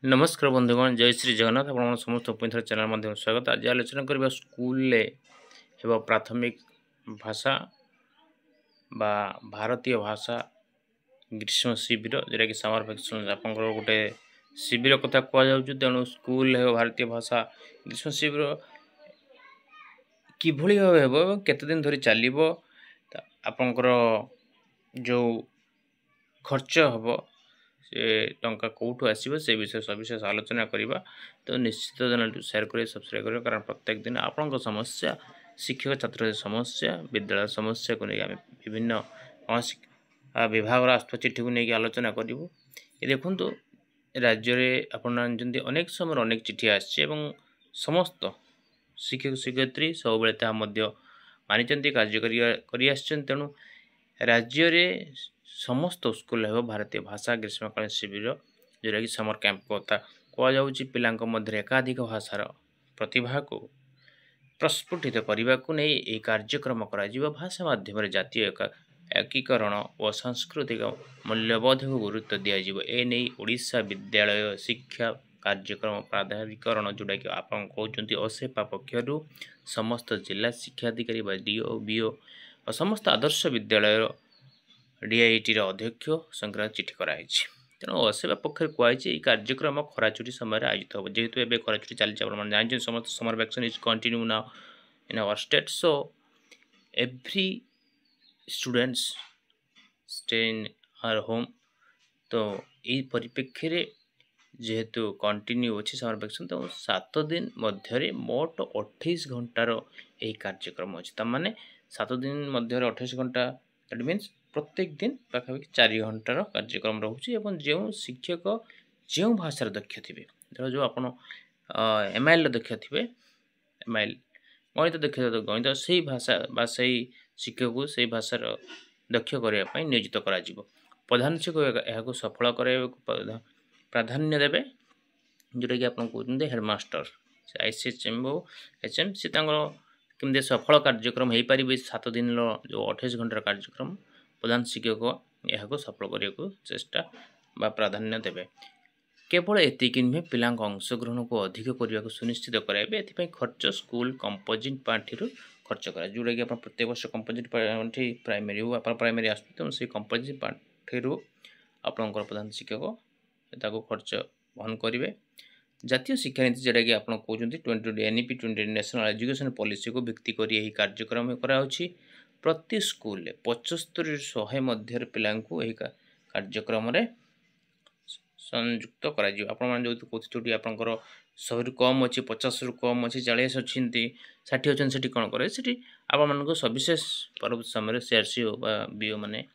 नमस्कार बंधुगण जय श्री जगन्नाथ आप समस्त पुणी थे चैनल माध्यम स्वागत। आज आलोचना करबा स्कूल प्राथमिक भाषा बा भारतीय भाषा ग्रीष्म शिविर जोटा कि समर वैकेशन आप गोटे शिविर कथा कहुँ तेणु स्कूल भारतीय भाषा ग्रीष्म शिविर किभली भाव केते दिन धरी चलो आपंकर जो खर्च हम से टंका कौटू आसो से विषय सविशेष आलोचना करवा। तो निश्चित चैनल शेयर करें सब्सक्राइब करें कारण प्रत्येक दिन आपण समस्या शिक्षक छात्र समस्या विद्यालय समस्या को लेकिन आम विभिन्न विभाग आसुवा चिठी को लेकिन आलोचना करूँ। ये देखूँ राज्य में आपन अनेक समय अनेक चिठी आसी समस्त शिक्षक शिक्षयित्री सब मानी कार्य तेणु राज्य में समस्त स्कूल है भारतीय भाषा ग्रीष्मकालीन शिविर जोटा कि समर कैंप कथा कहुच्छी पिला एकाधिक भाषार प्रतिभा को प्रस्फुटित करने को नहीं यह कार्यक्रम कर भाषा माध्यम जातीय एकीकरण और सांस्कृतिक मूल्यबोध को गुरुत्व दिजाने ओडिशा विद्यालय शिक्षा कार्यक्रम प्राधिकरण जोटा कि आप कहते असेपा पक्षर समस्त जिला शिक्षाधिकारी डीओ बीओ और समस्त आदर्श विद्यालय डीआईटी अध्यक्ष संक्रांत चिठी कराई। तेणु असेवा पक्ष कहुई कार्यक्रम खराछुटी समय आयोजित हो जेहेतु एवं खराछुटी चली जानते समस्त summer vacation is continue now in our state. So every students stay in our home. तो यही परिप्रेक्षी जेहेतु कंटिन्यू अच्छी समर वैकेशन तो 7 दिन मध्य मोट 28 घंटार यही कार्यक्रम अच्छी तमाने 7 दिन मध्य 28 घंटा दैट मीन्स प्रत्येक दिन पाखापाखि 4 घंटार कार्यक्रम रोचे जो शिक्षक जो भाषार दक्ष थे जो आप एमआईएल दक्ष थे एमआईएल गणित दक्ष गणित से भाषा से शिक्षक को से भाषार दक्ष करने नियोजित कर प्रधान शिक्षक यह सफल कर प्राधान्य देवे जोटा कि आप कहते हेडमास्टर आईसीएचएम हो एचएम सी केमती सफल कार्यक्रम हो पारे 7 दिन जो 28 घंटार कार्यक्रम प्रधान शिक्षक यह सफल करने को चेष्टा बा प्राधान्य देवे। केवल एतिक नुहे पिला अंशग्रहण को अधिक करने को सुनिश्चित कराइबे एथि खर्च स्कूल कंपोजिट पार्टी खर्च करा जोटा कि प्रत्येक वर्ष कंपोजिट पार्टी प्राइमरी हो आप प्राइमरी आसते से कंपोजिट पार्टी आपंकर प्रधान शिक्षक खर्च वहन करेंगे। जातीय शिक्षा नीति जोटा कि आप कहते 20 एनईपी 20 नेशनल एजुकेशन पॉलिसी को भित्ति कर यही कार्यक्रम कराऊँगी। प्रति स्कूल 75-100 मध्य पिला कार्यक्रम संयुक्त कर जो कहते आपंकर 100 रु कम अच्छी 50 रु कम अच्छी 40 अच्छी 60 अच्छी से कौन करे आप सविशेष परवर्त समय सीआरसी बीओ मैंने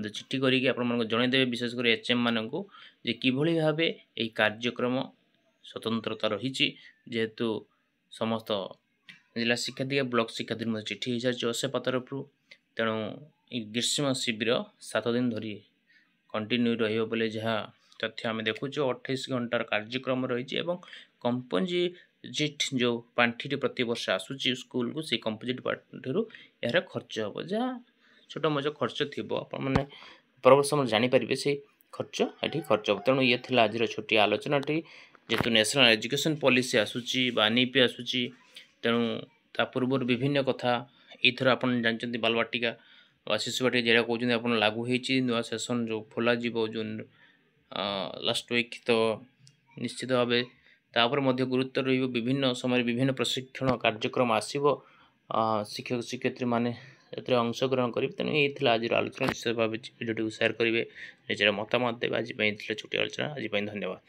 चिठी करके जनईदेवे विशेषकर एचएम मानक किभली भाव यही कार्यक्रम स्वतंत्रता रही जेहेतु समस्त जिला शिक्षाधिकारी ब्लॉक शिक्षाधिकारी चिठी हो सारी असेपा तरफ तेणु ग्रीष्म शिविर 7 दिन धरी कंटिन्यू रोले जहाँ तथ्य आम देखु 28 घंटार कार्यक्रम रही कंपोजिट जो पांठि प्रति वर्ष आसूची स्कूल को कंपोजिट पांठि यार खर्च हम जहाँ छोट मोट खर्च थी मैंने परवर्त समय जानीपर से खर्च ये खर्च हम। तेणु ये थी आज छोटी आलोचनाटी जेहेतु नेशनल एजुकेशन पॉलिसी आसूची एनईपी आसूची तेणु ता पूर्व विभिन्न कथा एथर आप जानते बालवाटिका शिशु बाटिका जेटा कहते आप लागू होती नुआ सेसन जो खोल जो लास्ट वीक तो निश्चित भाव तापर गुरुत्व विभिन्न समय विभिन्न प्रशिक्षण कार्यक्रम आसो शिक्षक शिक्षयित्री मैंने अंशग्रहण करेंगे। तेणु ये आज आलोचना निश्चित भाव भिडियो शेयर करेंगे निजर मतामत देवे। आज छोटी आलोचना आज धन्यवाद।